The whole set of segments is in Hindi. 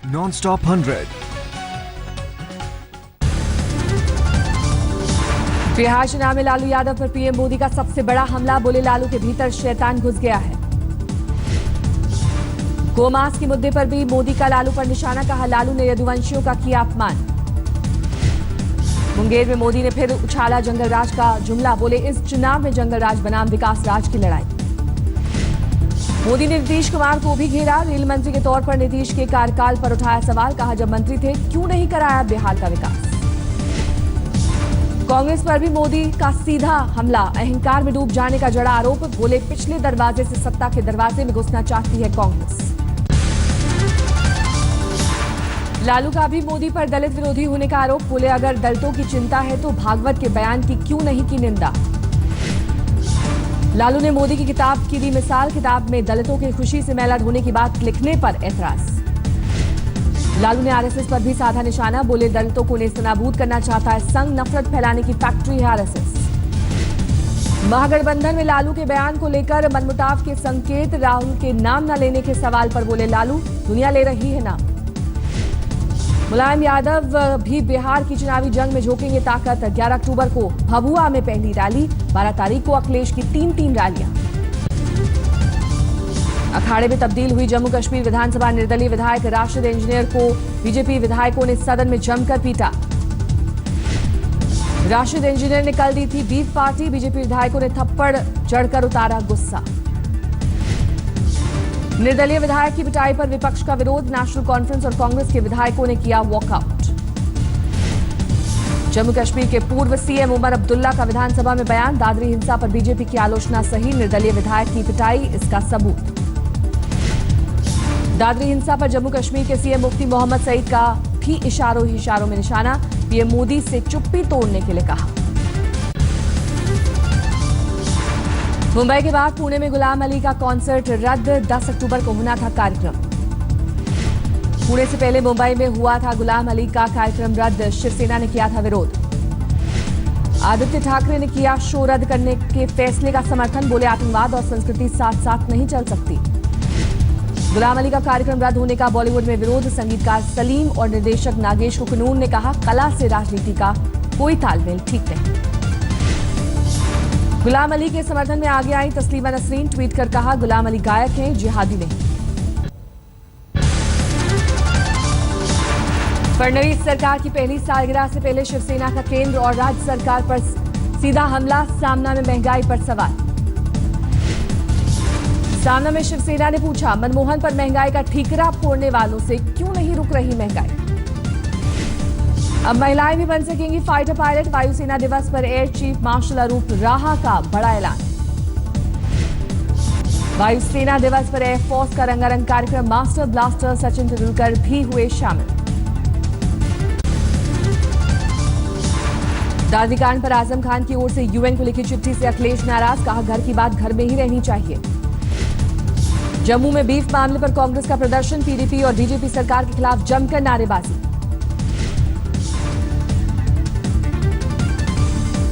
Non-stop 100. बिहार चुनाव में लालू यादव पर पीएम मोदी का सबसे बड़ा हमला, बोले लालू के भीतर शैतान घुस गया है। गोमांस के मुद्दे पर भी मोदी का लालू पर निशाना, कहा लालू ने यदुवंशियों का किया अपमान। मुंगेर में मोदी ने फिर उछाला जंगल राज का जुमला, बोले इस चुनाव में जंगल राज बनाम विकास राज की लड़ाई। मोदी ने नीतीश कुमार को भी घेरा, रेल मंत्री के तौर पर नीतीश के कार्यकाल पर उठाया सवाल, कहा जब मंत्री थे क्यों नहीं कराया बिहार का विकास। कांग्रेस पर भी मोदी का सीधा हमला, अहंकार में डूब जाने का जड़ा आरोप, बोले पिछले दरवाजे से सत्ता के दरवाजे में घुसना चाहती है कांग्रेस। लालू का भी मोदी पर दलित विरोधी होने का आरोप, बोले अगर दलितों की चिंता है तो भागवत के बयान की क्यों नहीं की निंदा। लालू ने मोदी की किताब की दी मिसाल, किताब में दलितों की खुशी से मैला ढोने की बात लिखने पर ऐतराज। लालू ने आरएसएस पर भी साधा निशाना, बोले दलितों को नेस्तनाबूद करना चाहता है संघ, नफरत फैलाने की फैक्ट्री है आरएसएस। महागठबंधन में लालू के बयान को लेकर मनमुटाव के संकेत, राहुल के नाम न लेने के सवाल पर बोले लालू दुनिया ले रही है नाम। मुलायम यादव भी बिहार की चुनावी जंग में झोंकेंगे ताकत, 11 अक्टूबर को भभुआ में पहली रैली, 12 तारीख को अखिलेश की 3 रैलियां। अखाड़े में तब्दील हुई जम्मू कश्मीर विधानसभा, निर्दलीय विधायक राशिद इंजीनियर को बीजेपी विधायकों ने सदन में जमकर पीटा। राशिद इंजीनियर ने कल दी थी बीफ पार्टी, बीजेपी विधायकों ने थप्पड़ जड़कर उतारा गुस्सा। निर्दलीय विधायक की पिटाई पर विपक्ष का विरोध, नेशनल कॉन्फ्रेंस और कांग्रेस के विधायकों ने किया वॉकआउट। जम्मू कश्मीर के पूर्व सीएम उमर अब्दुल्ला का विधानसभा में बयान, दादरी हिंसा पर बीजेपी की आलोचना सही, निर्दलीय विधायक की पिटाई इसका सबूत। दादरी हिंसा पर जम्मू कश्मीर के सीएम मुफ्ती मोहम्मद सईद का भी इशारों ही इशारों में निशाना, पीएम मोदी से चुप्पी तोड़ने के लिए कहा। मुंबई के बाद पुणे में गुलाम अली का कॉन्सर्ट रद्द, 10 अक्टूबर को होना था कार्यक्रम। पुणे से पहले मुंबई में हुआ था गुलाम अली का कार्यक्रम रद्द, शिवसेना ने किया था विरोध। आदित्य ठाकरे ने किया शो रद्द करने के फैसले का समर्थन, बोले आतंकवाद और संस्कृति साथ साथ नहीं चल सकती। गुलाम अली का कार्यक्रम रद्द होने का बॉलीवुड में विरोध, संगीतकार सलीम और निर्देशक नागेश कुकनून ने कहा कला से राजनीति का कोई तालमेल ठीक नहीं। गुलाम अली के समर्थन में आगे आई तस्लीमा नसरीन, ट्वीट कर कहा गुलाम अली गायक हैं, जिहादी नहीं। फडणवीस सरकार की पहली सालगिरह से पहले शिवसेना का केंद्र और राज्य सरकार पर सीधा हमला, सामना में महंगाई पर सवाल। सामना में शिवसेना ने पूछा मनमोहन पर महंगाई का ठीकरा फोड़ने वालों से क्यों नहीं रुक रही महंगाई। अब महिलाएं भी बन सकेंगी फाइटर पायलट, वायुसेना दिवस पर एयर चीफ मार्शल अरूप राहा का बड़ा ऐलान। वायुसेना दिवस पर एयरफोर्स का रंगारंग कार्यक्रम, मास्टर ब्लास्टर सचिन तेंदुलकर भी हुए शामिल। दादी कांड पर आजम खान की ओर से यूएन को लिखी चिट्ठी से अखिलेश नाराज, कहा घर की बात घर में ही रहनी चाहिए। जम्मू में बीफ मामले पर कांग्रेस का प्रदर्शन, पीडीपी और बीजेपी सरकार के खिलाफ जमकर नारेबाजी।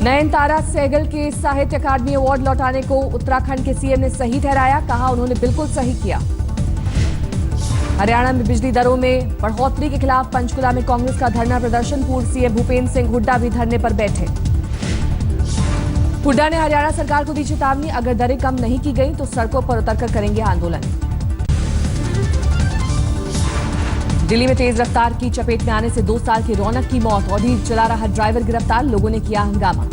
नयनतारा सहगल के साहित्य अकादमी अवार्ड लौटाने को उत्तराखंड के सीएम ने सही ठहराया, कहा उन्होंने बिल्कुल सही किया। हरियाणा में बिजली दरों में बढ़ोतरी के खिलाफ पंचकुला में कांग्रेस का धरना प्रदर्शन, पूर्व सीएम भूपेंद्र सिंह हुड्डा भी धरने पर बैठे। हुड्डा ने हरियाणा सरकार को दी चेतावनी, अगर दरें कम नहीं की गई तो सड़कों पर उतरकर करेंगे आंदोलन। दिल्ली में तेज रफ्तार की चपेट में आने से 2 साल की रौनक की मौत, ऑडी चला रहा ड्राइवर गिरफ्तार, लोगों ने किया हंगामा।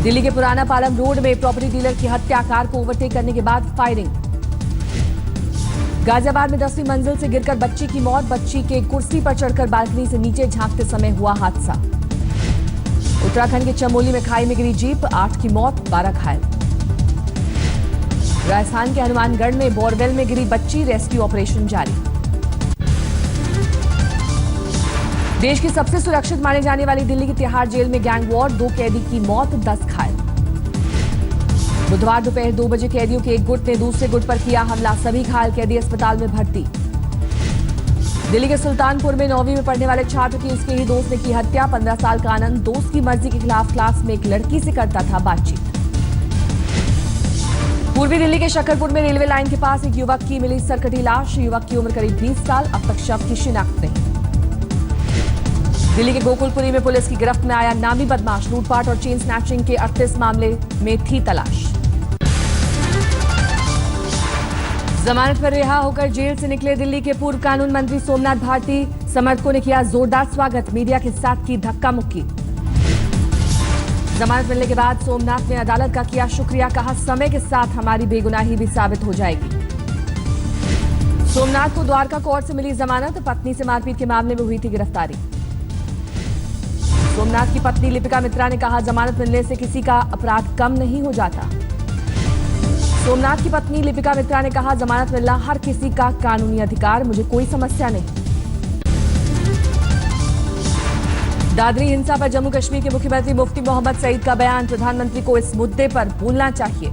दिल्ली के पुराना पालम रोड में प्रॉपर्टी डीलर की हत्या, कार को ओवरटेक करने के बाद फायरिंग। गाजियाबाद में 10वीं मंजिल से गिरकर बच्ची की मौत, बच्ची के कुर्सी पर चढ़कर बालकनी से नीचे झांकते समय हुआ हादसा। उत्तराखंड के चमोली में खाई में गिरी जीप, 8 की मौत, 12 घायल। राजस्थान के हनुमानगढ़ में बोरवेल में गिरी बच्ची, रेस्क्यू ऑपरेशन जारी। देश की सबसे सुरक्षित माने जाने वाली दिल्ली की तिहाड़ जेल में गैंग वॉर, 2 कैदी की मौत, 10 घायल। बुधवार दोपहर 2 बजे कैदियों के एक गुट ने दूसरे गुट पर किया हमला, सभी घायल कैदी अस्पताल में भर्ती। दिल्ली के सुल्तानपुर में 9वीं में पढ़ने वाले छात्र की उसके ही दोस्त ने की हत्या, 15 साल का आनंद दोस्त की मर्जी के खिलाफ क्लास में एक लड़की से करता था बातचीत। पूर्वी दिल्ली के शकरपुर में रेलवे लाइन के पास एक युवक की मिली सरकटी लाश। युवक की उम्र करीब 20 साल। अब तक शव की शिनाख्त नहीं। दिल्ली के गोकुलपुरी में पुलिस की गिरफ्त में आया नामी बदमाश। लूटपाट और चेन स्नैचिंग के 38 मामले में थी तलाश। जमानत पर रिहा होकर जेल से निकले दिल्ली के पूर्व कानून मंत्री सोमनाथ भारती। समर्थकों ने किया जोरदार स्वागत। मीडिया के साथ की धक्का मुक्की। जमानत मिलने के बाद सोमनाथ ने अदालत का किया शुक्रिया। कहा, समय के साथ हमारी बेगुनाही भी साबित हो जाएगी। सोमनाथ को द्वारका कोर्ट से मिली जमानत। पत्नी से मारपीट के मामले में हुई थी गिरफ्तारी। सोमनाथ की पत्नी लिपिका मित्रा ने कहा, जमानत मिलने से किसी का अपराध कम नहीं हो जाता। सोमनाथ की पत्नी लिपिका मित्रा ने कहा, जमानत मिलना हर किसी का कानूनी अधिकार, मुझे कोई समस्या नहीं। दादरी हिंसा पर जम्मू कश्मीर के मुख्यमंत्री मुफ्ती मोहम्मद सईद का बयान। प्रधानमंत्री को इस मुद्दे पर बोलना चाहिए।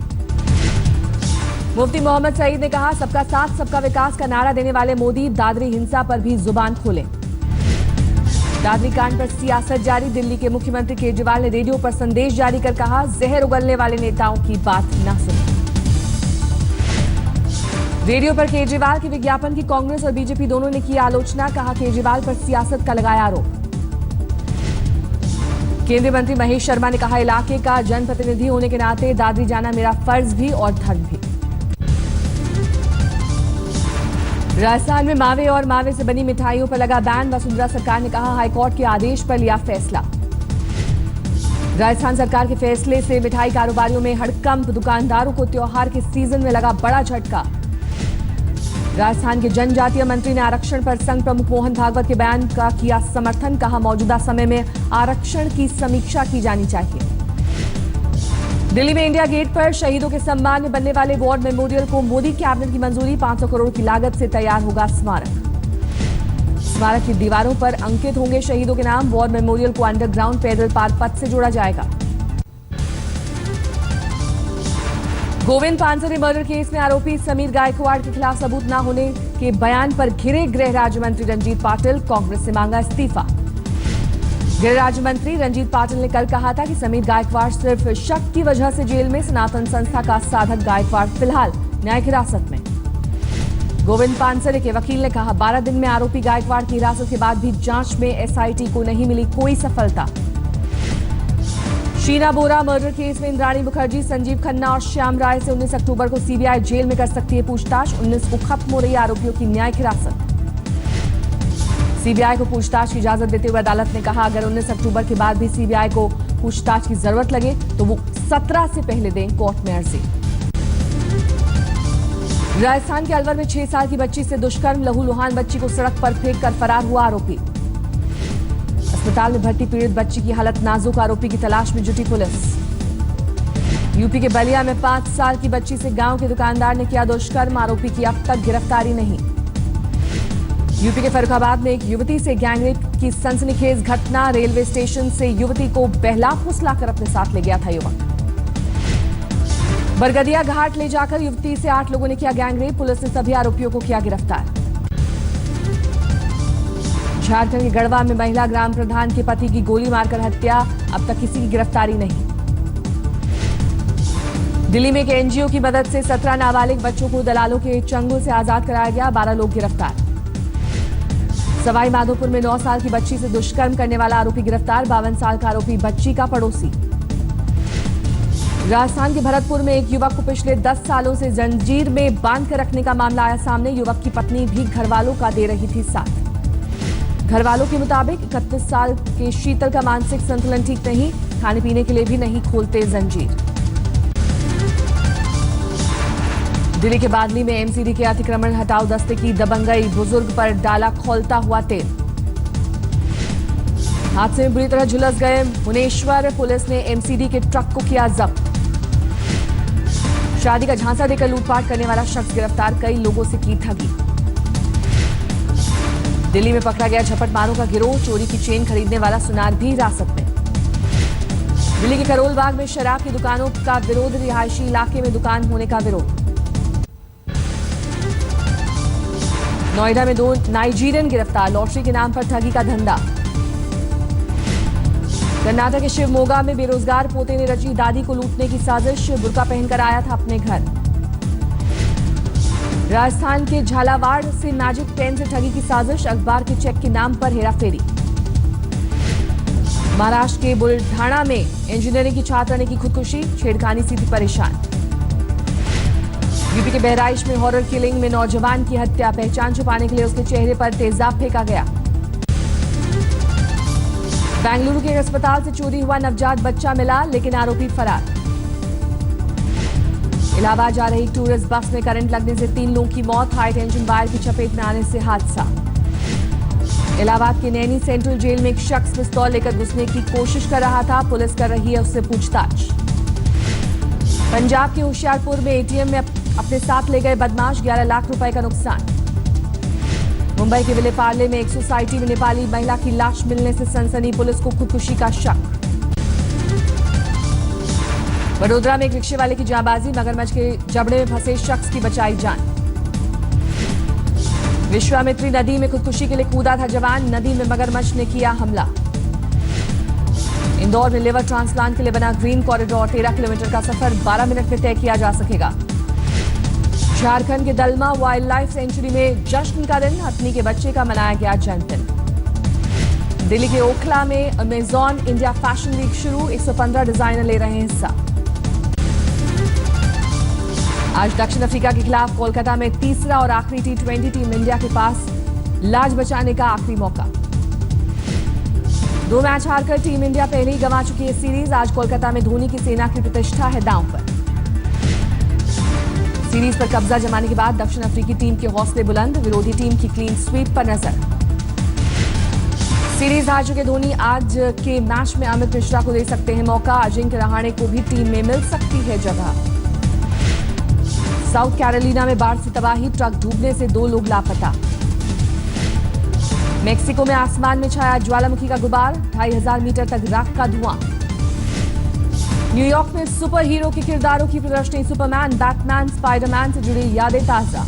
मुफ्ती मोहम्मद सईद ने कहा, सबका साथ सबका विकास का नारा देने वाले मोदी दादरी हिंसा पर भी जुबान खोलें। दादरी कांड पर सियासत जारी। दिल्ली के मुख्यमंत्री केजरीवाल ने रेडियो पर संदेश जारी कर कहा, जहर उगलने वाले नेताओं की बात न सुनें। रेडियो पर केजरीवाल के विज्ञापन की कांग्रेस और बीजेपी दोनों ने की आलोचना। कहा, केजरीवाल पर सियासत का लगाया आरोप। केंद्रीय मंत्री महेश शर्मा ने कहा, इलाके का जनप्रतिनिधि होने के नाते दादरी जाना मेरा फर्ज भी और धर्म भी। राजस्थान में मावे और मावे से बनी मिठाइयों पर लगा बैन। वसुंधरा सरकार ने कहा, हाईकोर्ट के आदेश पर लिया फैसला। राजस्थान सरकार के फैसले से मिठाई कारोबारियों में हड़कंप। दुकानदारों को त्योहार के सीजन में लगा बड़ा झटका। राजस्थान के जनजातीय मंत्री ने आरक्षण पर संघ प्रमुख मोहन भागवत के बयान का किया समर्थन। कहा, मौजूदा समय में आरक्षण की समीक्षा की जानी चाहिए। दिल्ली में इंडिया गेट पर शहीदों के सम्मान में बनने वाले वॉर मेमोरियल को मोदी कैबिनेट की मंजूरी। 500 करोड़ की लागत से तैयार होगा स्मारक। स्मारक की दीवारों पर अंकित होंगे शहीदों के नाम। वॉर मेमोरियल को अंडरग्राउंड पैदल पार्क पथ से जोड़ा जाएगा। गोविंद पानसरे मर्डर केस में आरोपी समीर गायकवाड़ के खिलाफ सबूत न होने के बयान पर घिरे गृह राज्य मंत्री रंजीत पाटिल। कांग्रेस से मांगा इस्तीफा। गृह राज्य मंत्री रंजीत पाटिल ने कल कहा था कि समीर गायकवाड़ सिर्फ शक की वजह से जेल में। सनातन संस्था का साधक गायकवाड़ फिलहाल न्यायिक हिरासत में। गोविंद पानसरे के वकील ने कहा, 12 दिन में आरोपी गायकवाड़ की हिरासत के बाद भी जांच में एसआईटी को नहीं मिली कोई सफलता। शीना बोरा मर्डर केस में इंद्राणी मुखर्जी, संजीव खन्ना और श्याम राय से 19 अक्टूबर को सीबीआई जेल में कर सकती है पूछताछ। 19 को खत्म हो रही आरोपियों की न्यायिक हिरासत। सीबीआई को पूछताछ की इजाजत देते हुए अदालत ने कहा, अगर 19 अक्टूबर के बाद भी सीबीआई को पूछताछ की जरूरत लगे तो वो 17 से पहले दें कोर्ट में अर्जी। राजस्थान के अलवर में 6 साल की बच्ची से दुष्कर्म। लहूलुहान बच्ची को सड़क पर फेंक कर फरार हुआ आरोपी। अस्पताल में भर्ती पीड़ित बच्ची की हालत नाजुक। आरोपी की तलाश में जुटी पुलिस। यूपी के बलिया में 5 साल की बच्ची से गांव के दुकानदार ने किया दुष्कर्म। आरोपी की अब तक गिरफ्तारी नहीं। यूपी के फर्रुखाबाद में एक युवती से गैंगरेप की सनसनीखेज घटना। रेलवे स्टेशन से युवती को बहला फुसलाकर अपने साथ ले गया था युवक। बरगदिया घाट ले जाकर युवती से 8 लोगों ने किया गैंगरेप। पुलिस ने सभी आरोपियों को किया गिरफ्तार। झारखंड के गढ़वा में महिला ग्राम प्रधान के पति की गोली मारकर हत्या। अब तक किसी की गिरफ्तारी नहीं। दिल्ली में एक एनजीओ की मदद से 17 नाबालिग बच्चों को दलालों के चंगुल से आजाद कराया गया। 12 लोग गिरफ्तार। सवाई माधोपुर में 9 साल की बच्ची से दुष्कर्म करने वाला आरोपी गिरफ्तार। 52 साल का आरोपी बच्ची का पड़ोसी। राजस्थान के भरतपुर में एक युवक को पिछले 10 सालों से जंजीर में बांध कर रखने का मामला आया सामने। युवक की पत्नी भी घरवालों का दे रही थी साथ। घरवालों के मुताबिक 31 साल के शीतल का मानसिक संतुलन ठीक नहीं। खाने पीने के लिए भी नहीं खोलते जंजीर। दिल्ली के बादली में एमसीडी के अतिक्रमण हटाओ दस्ते की दबंगई। बुजुर्ग पर डाला खौलता हुआ तेल। हादसे में बुरी तरह झुलस गए मुनेश्वर। पुलिस ने एमसीडी के ट्रक को किया जब्त। शादी का झांसा देकर लूटपाट करने वाला शख्स गिरफ्तार। कई लोगों से की ठगी। दिल्ली में पकड़ा गया झपटमारों का गिरोह। चोरी की चेन खरीदने वाला सुनार भी हिरासत में। दिल्ली के करोल बाग में शराब की दुकानों का विरोध। रिहायशी इलाके में दुकान होने का विरोध। नोएडा में 2 नाइजीरियन गिरफ्तार। लॉटरी के नाम पर ठगी का धंधा। कर्नाटक के शिवमोगा में बेरोजगार पोते ने रची दादी को लूटने की साजिश। बुर्का पहनकर आया था अपने घर। राजस्थान के झालावाड़ से मैजिक पेन से ठगी की साजिश, अखबार के चेक के नाम पर हेराफेरी। महाराष्ट्र के बुलढाणा में इंजीनियरिंग की छात्रा ने की खुदकुशी, छेड़खानी से थी परेशान। यूपी के बहराइच में हॉरर किलिंग में नौजवान की हत्या, पहचान छुपाने के लिए उसके चेहरे पर तेजाब फेंका गया। बेंगलुरु के एक अस्पताल से चोरी हुआ नवजात बच्चा मिला, लेकिन आरोपी फरार। इलाहाबाद जा रही टूरिस्ट बस में करंट लगने से 3 लोगों की मौत, हाई टेंशन वायर की चपेट में आने से हादसा। इलाहाबाद के नैनी सेंट्रल जेल में एक शख्स पिस्तौल लेकर घुसने की कोशिश कर रहा था, पुलिस कर रही है उससे पूछताछ। पंजाब के होशियारपुर में एटीएम में अपने साथ ले गए बदमाश, 11 लाख रुपए का नुकसान। मुंबई के विलेपार्ले में एक सोसाइटी में नेपाली महिला की लाश मिलने से सनसनी, पुलिस को खुदकुशी का शक। वडोदरा में एक रिक्शे वाले की जांबाजी, मगरमच्छ के जबड़े में फंसे शख्स की बचाई जान। विश्वामित्री नदी में खुदकुशी के लिए कूदा था जवान, नदी में मगरमच्छ ने किया हमला। इंदौर में लिवर ट्रांसप्लांट के लिए बना ग्रीन कॉरिडोर, 13 किलोमीटर का सफर 12 मिनट में तय किया जा सकेगा। झारखंड के दलमा वाइल्ड लाइफ सेंचुरी में जश्न का दिन, हथनी के बच्चे का मनाया गया जन्मदिन। दिल्ली के ओखला में अमेजॉन इंडिया फैशन वीक शुरू, 115 डिजाइनर ले रहे हैं हिस्सा। आज दक्षिण अफ्रीका के खिलाफ कोलकाता में तीसरा और आखिरी T20, टीम इंडिया के पास लाज बचाने का आखिरी मौका। 2 मैच हारकर टीम इंडिया पहले ही गंवा चुकी है सीरीज, आज कोलकाता में धोनी की सेना की प्रतिष्ठा है दांव पर। सीरीज पर कब्जा जमाने के बाद दक्षिण अफ्रीकी टीम के हौसले बुलंद, विरोधी टीम की क्लीन स्वीप पर नजर। सीरीज हार चुके धोनी आज के मैच में अमित मिश्रा को दे सकते हैं मौका, अजिंक्य रहाणे को भी टीम में मिल सकती है जगह। साउथ कैरोलिना में बाढ़ से तबाही, ट्रक डूबने से 2 लोग लापता। मेक्सिको में आसमान में छाया ज्वालामुखी का गुबार, 2500 मीटर तक राख का धुआं। न्यूयॉर्क में सुपर हीरो के किरदारों की प्रदर्शनी, सुपरमैन, बैटमैन, स्पाइडरमैन से जुड़ी यादें ताजा।